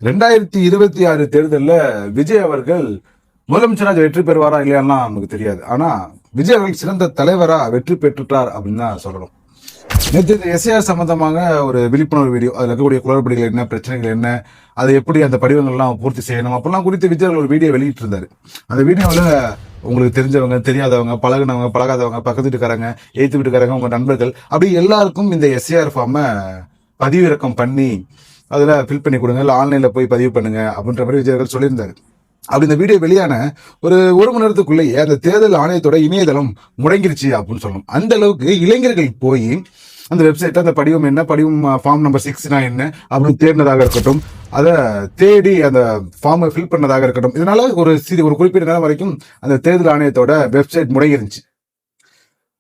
2026 தேர்தலில் விஜய் அவர்கள் முதலமைச்சராக வெற்றி பெறுவாரா இல்லையான்னா நமக்கு தெரியாது. ஆனா விஜய் அவர்கள் சிறந்த தலைவரா வெற்றி பெற்றுட்டார் அப்படின்னு தான் சொல்லணும். நேற்று இந்த எஸ்ஐஆர் சம்பந்தமாக ஒரு விழிப்புணர்வு வீடியோ, அதுல இருக்கக்கூடிய குளறுபடிகள் என்ன, பிரச்சனைகள் என்ன, அதை எப்படி அந்த படிவங்கள்லாம் பூர்த்தி செய்யணும் அப்படிலாம் குறித்து விஜய் அவர்கள் ஒரு வீடியோ வெளியிட்டு இருந்தாரு. அந்த வீடியோவில் உங்களுக்கு தெரிஞ்சவங்க, தெரியாதவங்க, பழகினவங்க, பழகாதவங்க, பக்கத்து வீட்டுக்காரங்க, எய்த்து வீட்டுக்காரங்க, உங்க நண்பர்கள், அப்படி எல்லாருக்கும் இந்த எஸ்ஐஆர் ஃபார்மை பதிவிறக்கம் பண்ணி அதில் ஃபில் பண்ணி கொடுங்க, இல்லை ஆன்லைனில் போய் பதிவு பண்ணுங்க அப்படின்ற மாதிரி விஜய் அவர்கள் சொல்லியிருந்தாரு. அப்படி இந்த வீடியோ வெளியான ஒரு மணி நேரத்துக்குள்ளேயே அந்த தேர்தல் ஆணையத்தோட இணையதளம் முடங்கிருச்சு அப்படின்னு சொல்லணும். அந்த அளவுக்கு இளைஞர்கள் போய் அந்த வெப்சைட்ல அந்த படிவம் என்ன, படிவம் ஃபார்ம் நம்பர் 6 என்ன அப்படின்னு தேடினதாக இருக்கட்டும், அதை தேடி அந்த ஃபார்மை ஃபில் பண்ணதாக இருக்கட்டும், இதனால ஒரு குறிப்பிட்ட நேரம் வரைக்கும் அந்த தேர்தல் ஆணையத்தோட வெப்சைட் முடங்கிருந்துச்சு.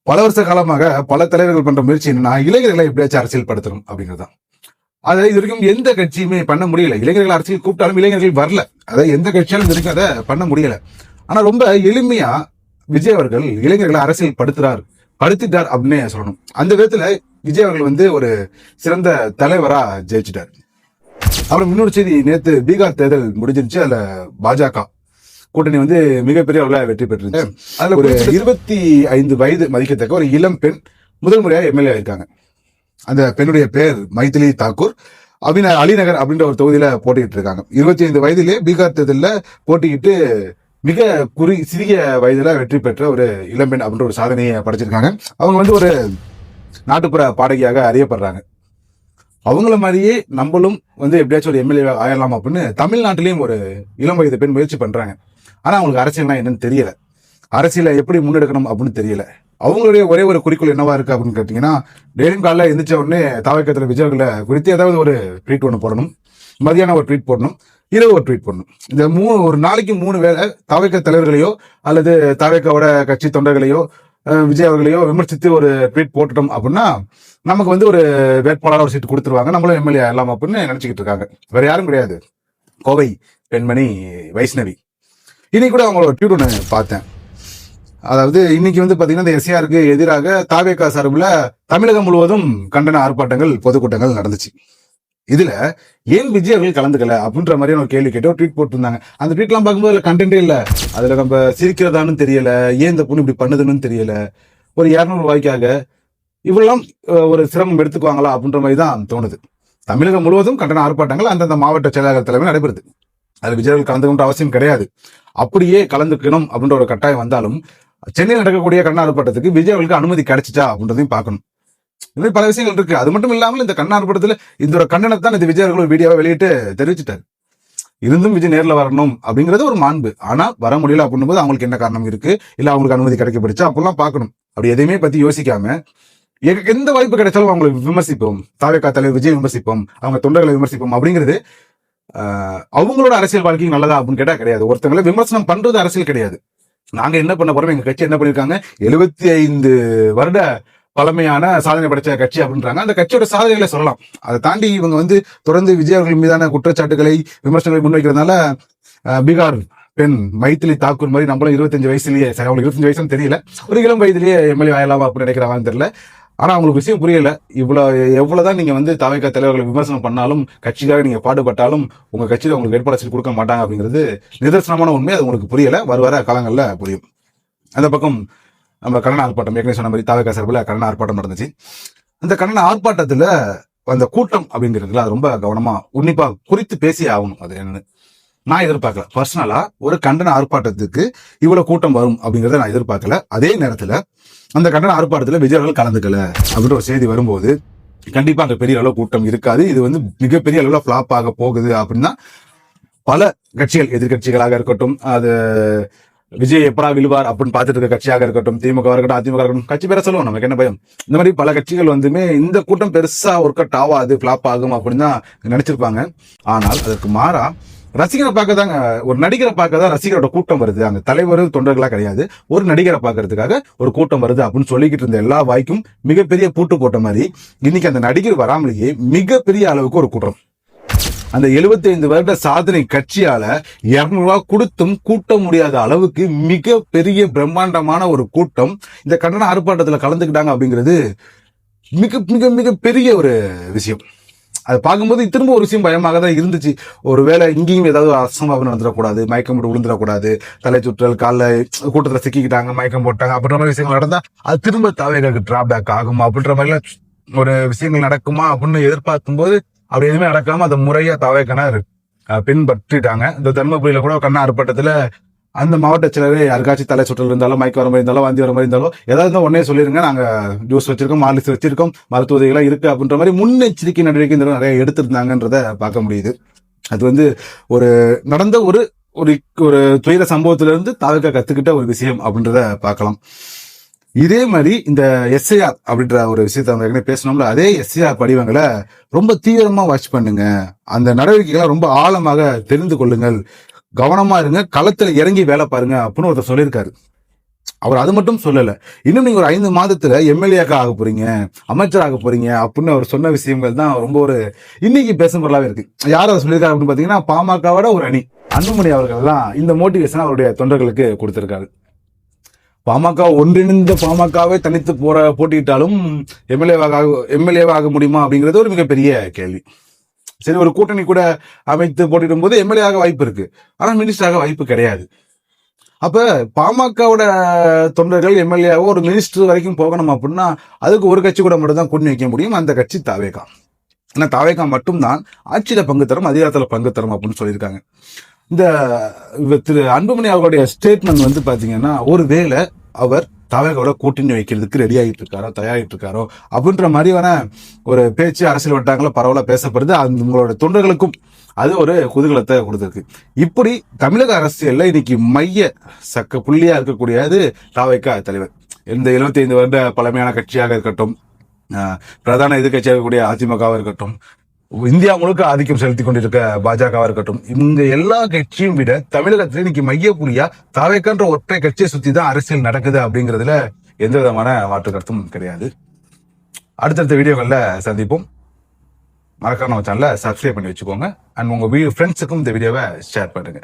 பல வருஷ காலமாக பல தலைவர்கள் பண்ற முயற்சி என்னன்னா, இளைஞர்களை எப்படியாச்சும் அரசியல் படுத்தணும் அப்படிங்கிறது தான். அதை இது வரைக்கும் எந்த கட்சியுமே பண்ண முடியல. இளைஞர்கள் அரசியல் கூப்பிட்டாலும் இளைஞர்கள் வரல. அதை எந்த கட்சியாலும் இது வரைக்கும் அதை பண்ண முடியல. ஆனா ரொம்ப எளிமையா விஜய் அவர்கள் இளைஞர்களை அரசியல் படுத்திட்டார் அப்படின்னே சொல்லணும். அந்த விதத்துல விஜய் அவர்கள் ஒரு சிறந்த தலைவரா ஜெயிச்சிட்டார். அப்புறம் இன்னொரு செய்தி, நேற்று பீகார் தேர்தல் முடிஞ்சிருச்சு. அதுல பாஜக கூட்டணி மிகப்பெரிய அளவுல வெற்றி பெற்றிருச்சு. அதுல ஒரு 25 வயது மதிக்கத்தக்க ஒரு இளம் பெண் முதல் முறையாக எம்எல்ஏ இருக்காங்க. அந்த பெண்ணுடைய பேர் மைதிலி தாக்கூர். அலிநகர் அப்படின்ற ஒரு தொகுதியில போட்டிக்கிட்டு இருக்காங்க. 25 வயதிலே பீகார் தேர்தலில் போட்டிக்கிட்டு மிக சிறிய வயதுல வெற்றி பெற்ற ஒரு இளம்பெண் அப்படின்ற ஒரு சாதனையை படைச்சிருக்காங்க. அவங்க ஒரு நாட்டுப்புற பாடகியாக அறியப்படுறாங்க. அவங்கள மாதிரியே நம்மளும் எப்படியாச்சும் ஒரு எம்எல்ஏ ஆயிடலாம் அப்படின்னு தமிழ்நாட்டிலையும் ஒரு இளம் வயது பெண் முயற்சி பண்றாங்க. ஆனா அவங்களுக்கு அரசியல்னா என்னன்னு தெரியல, அரசியலை எப்படி முன்னெடுக்கணும் அப்படின்னு தெரியல. அவங்களுடைய ஒரே ஒரு குறிக்கோள் என்னவா இருக்கு அப்படின்னு கேட்டீங்கன்னா, டெய்லியும் காலைல எந்திரிச்ச உடனே தாவக்கத்துல விஜயர்களை குறித்து ஏதாவது ஒரு ட்வீட் ஒன்று போடணும், மதியானம் ஒரு ட்வீட் போடணும், இரவு ஒரு ட்வீட் போடணும். இந்த ஒரு நாளைக்கு 3 வேளை தாவக்க தலைவர்களையோ அல்லது தாவக்கோட கட்சி தொண்டர்களையோ விஜய் அவர்களையோ விமர்சித்து ஒரு ட்வீட் போட்டுட்டோம் அப்படின்னா நமக்கு ஒரு வேட்பாளர் ஒரு சீட்டு கொடுத்துருவாங்க, நம்மளும் எம்எல்ஏ ஆகலாம் அப்படின்னு நினைச்சுக்கிட்டு இருக்காங்க. வேற யாரும் கிடையாது, கோவை பெண்மணி வைஷ்ணவி. இன்னைக்கு கூட அவங்களோட ட்வீட் ஒன்று பார்த்தேன். அதாவது இன்னைக்கு பாத்தீங்கன்னா இந்த எஸ்ஐஆருக்கு எதிராக தாவேகா சார்பில் தமிழகம் முழுவதும் கண்டன ஆர்ப்பாட்டங்கள், பொதுக்கூட்டங்கள் நடந்துச்சு. இதுல ஏன் விஜய் அவர்கள் கலந்துக்கல அப்படின்ற மாதிரியான ஒரு கேள்வி கேட்டு ட்வீட் போட்டிருந்தாங்க. அந்த ட்வீட்லாம் பார்க்கும்போது அதுல கண்டென்ட்டே இல்ல, அதுல நம்ம சிரிக்கிறதான்னு தெரியல, ஏன் இந்த பொண்ணு இப்படி பண்ணுதுன்னு தெரியல, ஒரு 200 ரூபாய்க்காக இவ்வளவு ஒரு சிரமம் எடுத்துக்குவாங்களா அப்படின்ற மாதிரி தான் தோணுது. தமிழகம் முழுவதும் கண்டன ஆர்ப்பாட்டங்கள் அந்தந்த மாவட்ட செயலாளர் தலைமையில் நடைபெறுது. அது விஜய் அவர்கள் கலந்துக்கின்ற அவசியம் கிடையாது. அப்படியே கலந்துக்கணும் அப்படின்ற ஒரு கட்டாயம் வந்தாலும் சென்னையில் நடக்கக்கூடிய கண்டன ஆர்ப்பாட்டத்துக்கு விஜய் அவர்களுக்கு அனுமதி கிடைச்சிட்டா அப்படின்றதையும் பார்க்கணும். இந்த மாதிரி பல விஷயங்கள் இருக்கு. அது மட்டும் இல்லாமல் இந்த கண்டன ஆர்ப்பாட்டத்தில் இந்த ஒரு கண்டனத்தை தான் இந்த விஜய் அவர்கள் வீடியோவை வெளியிட்டு தெரிவிச்சிட்டாரு. இருந்தும் விஜய் நேரில் வரணும் அப்படிங்கிறது ஒரு மாண்பு. ஆனா வர முடியல அப்படின்னும் போது அவங்களுக்கு என்ன காரணம் இருக்கு, இல்ல அவங்களுக்கு அனுமதி கிடைக்கப்படுச்சா அப்படிலாம் பார்க்கணும். அப்படி எதையுமே பத்தி யோசிக்காம எந்த வாய்ப்பு கிடைச்சாலும் அவங்களை விமர்சிப்போம், தாவேகா தலைவர் விஜய் விமர்சிப்போம், அவங்க தொண்டர்களை விமர்சிப்போம் அப்படிங்கிறது அவங்களோட அரசியல் வாழ்க்கைக்கு நல்லதா அப்படின்னு கேட்டா கிடையாது. ஒருத்தங்களை விமர்சனம் பண்றது அரசியல் கிடையாது. நாங்க என்ன பண்ண போறோம், எங்க கட்சி என்ன பண்ணிருக்காங்க, 75 வருட பழமையான சாதனை படைச்ச கட்சி அப்படின்றாங்க. அந்த கட்சியோட சாதனைகளை சொல்லலாம். அதை தாண்டி இவங்க தொடர்ந்து விஜய் அவர்கள் மீதான குற்றச்சாட்டுகளை, விமர்சனங்களை முன்வைக்கிறதுனால பீகார் பெண் மைதிலி தாக்கூர் மாதிரி நம்மளும் 25 வயசுலயே, சரி அவங்களுக்கு 25 வயசுன்னு தெரியல, ஒரு இளம் வயதிலேயே எம்எல்ஏ ஆகலாமா அப்படின்னு நினைக்கிறாங்கன்னு தெரியல. ஆனா அவங்களுக்கு விஷயம் புரியல. எவ்வளவுதான் நீங்க தாவேகா தலைவர்களை விமர்சனம் பண்ணாலும், கட்சிக்காக நீங்க பாடுபட்டாலும் உங்க கட்சியில உங்களுக்கு வேட்பாளர் கொடுக்க மாட்டாங்க அப்படிங்கிறது நிதர்சனமான உண்மை. அது உங்களுக்கு புரியல, வர காலங்கள்ல புரியும். அந்த பக்கம் நம்ம கண்டன ஆர்ப்பாட்டம், ஏற்கனவே சொன்ன மாதிரி தாவேகா சார்பில் கண்டன ஆர்ப்பாட்டம் நடந்துச்சு. அந்த கண்டன ஆர்ப்பாட்டத்துல அந்த கூட்டம் அப்படிங்கிறதுல அது ரொம்ப கவனமா உன்னிப்பா குறித்து பேசி ஆகணும். அது என்னன்னு நான் எதிர்பார்க்கல. பர்சனலா ஒரு கண்டன ஆர்ப்பாட்டத்துக்கு இவ்வளவு கூட்டம் வரும் அப்படிங்கறத நான் எதிர்பார்க்கல. அதே நேரத்துல அந்த கண்டன ஆர்ப்பாட்டத்துல விஜய் அவர்கள் கலந்துக்கல அப்படின்ற ஒரு செய்தி வரும்போது கண்டிப்பா அங்க பெரிய அளவு கூட்டம் இருக்காது. இது மிகப்பெரிய அளவுல பிளாப் ஆக போகுது அப்படின்னா பல கட்சிகள், எதிர்கட்சிகளாக இருக்கட்டும், அது விஜய் எப்படா விழுவார் அப்படின்னு பார்த்துட்டு இருக்க கட்சியாக இருக்கட்டும், திமுக இருக்கட்டும், அதிமுக இருக்கட்டும், கட்சி பேர சொல்லுவோம், நமக்கு என்ன பயம். இந்த மாதிரி பல கட்சிகள் இந்த கூட்டம் பெருசா ஒர்க் அவுட் ஆகாது, பிளாப் ஆகும் அப்படின்னு தான் நினைச்சிருப்பாங்க. ஆனால் அதற்கு மாறா ரசிகரை பார்க்க தாங்க, ஒரு நடிகரை பார்க்க தான் ரசிகரோட கூட்டம் வருது. அங்க தலைவர் தொண்டர்களா கிடையாது, ஒரு நடிகரை பார்க்கறதுக்காக ஒரு கூட்டம் வருது அப்படின்னு சொல்லிக்கிட்டு இருந்த எல்லா வாய்க்கும் மிகப்பெரிய பூட்டு போட்ட மாதிரி இன்னைக்கு அந்த நடிகர் வராமலேயே மிகப்பெரிய அளவுக்கு ஒரு கூட்டம். அந்த 75 வருட சாதனை கட்சியால 200 ரூபாய் கொடுத்தும் கூட்ட முடியாத அளவுக்கு மிக பெரிய பிரம்மாண்டமான ஒரு கூட்டம் இந்த கண்டன ஆர்ப்பாட்டத்துல கலந்துக்கிட்டாங்க அப்படிங்கிறது மிக மிக மிக பெரிய ஒரு விஷயம். அதை பார்க்கும்போது திரும்ப ஒரு விஷயம் பயமாக தான் இருந்துச்சு. ஒருவேளை இங்கேயும் ஏதாவது அசம்பாவிதம் நடந்துடக்கூடாது, மயக்கம் போட்டு விழுந்துடக்கூடாது, தலை சுற்றல், காலில் கூட்டத்தில் சிக்கிக்கிட்டாங்க, மயக்கம் போட்டாங்க அப்படின்ற மாதிரி விஷயங்கள் நடந்தா அது திரும்ப தாவேகாக்கு டிராபேக் ஆகுமா அப்படின்ற மாதிரிலாம் ஒரு விஷயங்கள் நடக்குமா அப்படின்னு எதிர்பார்க்கும் போது அப்படி எதுவுமே நடக்காம அதை முறையா தாவேக்கனர் பின்பற்றிட்டாங்க. இந்த தர்மபுரியில கூட கண்ணா ஆர்ப்பாட்டத்துல அந்த மாவட்ட செயலரே யாருக்காச்சும் தலை சுற்றல் இருந்தாலும், மயக்க வர மாதிரி இருந்தாலும், வாந்தி வர மாதிரி இருந்தாலும் ஏதாவது உடனே சொல்லிருங்க, நாங்க ஜூஸ் வச்சிருக்கோம், மாலிஸ் வச்சிருக்கோம், மருத்துவ உதவிகளாம் இருக்கு அப்படின்ற மாதிரி முன்னெச்சரிக்கை நடவடிக்கை நிறைய எடுத்திருந்தாங்கன்றத பார்க்க முடியுது. அது வந்து ஒரு நடந்த ஒரு ஒரு ஒரு துயர சம்பவத்தில இருந்து தாவேகா கத்துக்கிட்ட ஒரு விஷயம் அப்படின்றத பார்க்கலாம். இதே மாதிரி இந்த எஸ்ஐஆர் அப்படின்ற ஒரு விஷயத்த நம்ம ஏற்கனவே பேசணும்ல, அதே எஸ்ஐஆர் படிவங்களை ரொம்ப தீவிரமா வாட்ச் பண்ணுங்க, அந்த நடவடிக்கைகளை ரொம்ப ஆழமாக தெரிந்து கொள்ளுங்கள், கவனமா இருங்க, களத்துல இறங்கி வேலை பாருங்க அப்படின்னு ஒருத்தர் சொல்லியிருக்காரு. அவர் அது மட்டும் சொல்லல, இன்னும் நீங்க ஒரு 5 மாதத்துல எம்எல்ஏக்கா ஆக போறீங்க, அமைச்சர் ஆக போறீங்க அப்படின்னு அவர் சொன்ன விஷயங்கள் தான் ரொம்ப ஒரு இன்னைக்கு பேசும் பொருளாவே இருக்கு. யார் அதை சொல்லியிருக்காரு அப்படின்னு பாத்தீங்கன்னா, பாமகவோட ஒரு அணி அன்புமணி அவர்கள் தான் இந்த மோட்டிவேஷன் அவருடைய தொண்டர்களுக்கு கொடுத்திருக்காரு. பாமக ஒன்றிணைந்த பாமகவே தனித்து போட்டியிட்டாலும் எம்எல்ஏவாக முடியுமா அப்படிங்கிறது ஒரு மிகப்பெரிய கேள்வி. சரி, ஒரு கூட்டணி கூட அமைத்து போட்டிடும் போது எம்எல்ஏ ஆக வாய்ப்பு இருக்கு, ஆனா மினிஸ்டர் ஆக வாய்ப்பு கிடையாது. அப்ப பாமகவோட தொண்டர்கள் எம்எல்ஏவோ ஒரு மினிஸ்டர் வரைக்கும் போகணும் அப்படின்னா அதுக்கு ஒரு கட்சி கூட மட்டும் தான் கூட்டணி வைக்க முடியும், அந்த கட்சி தாவேகா. ஏன்னா தாவேகா மட்டும்தான் ஆட்சியில பங்கு தரும், அதிகாரத்துல பங்கு தரும் அப்படின்னு சொல்லியிருக்காங்க. இந்த திரு அன்புமணி அவர்களுடைய ஸ்டேட்மெண்ட் வந்து பாத்தீங்கன்னா, ஒருவேளை அவர் தாவேகாவோட கூட்டணி வைக்கிறதுக்கு ரெடி ஆகிட்டு இருக்காரோ, தயாரிட்டு இருக்காரோ அப்படின்ற மாதிரியான ஒரு பேச்சு அரசியல் வட்டாரங்கள பரவலா பேசப்படுது. உங்களோட தொண்டர்களுக்கும் அது ஒரு குதூகலத்தை கொடுத்திருக்கு. இப்படி தமிழக அரசியல்ல இன்னைக்கு மைய சக்க புள்ளியா இருக்கக்கூடியது தாவேகா தலைவர். இந்த 75 வருட பழமையான கட்சியாக இருக்கட்டும், பிரதான எதிர்கட்சியாக இருக்கக்கூடிய அதிமுகவா இருக்கட்டும், இந்தியா முழுக்க ஆதிக்கம் செலுத்தி கொண்டிருக்க பாஜகவா இருக்கட்டும், இந்த எல்லா கட்சியும் விட தமிழகத்துல இன்னைக்கு மைய புள்ளியா தாவேகான்ற ஒற்றை கட்சியை சுத்தி தான் அரசியல் நடக்குது அப்படிங்கிறதுல எந்த விதமான மாற்று கருத்தும் கிடையாது. அடுத்தடுத்த வீடியோக்கள்ல சந்திப்போம். மறக்காம நம்ம சேனலை சப்ஸ்கிரைப் பண்ணி வச்சுக்கோங்க. அண்ட் உங்க ஃப்ரெண்ட்ஸுக்கும் இந்த வீடியோவை ஷேர் பண்ணுங்க.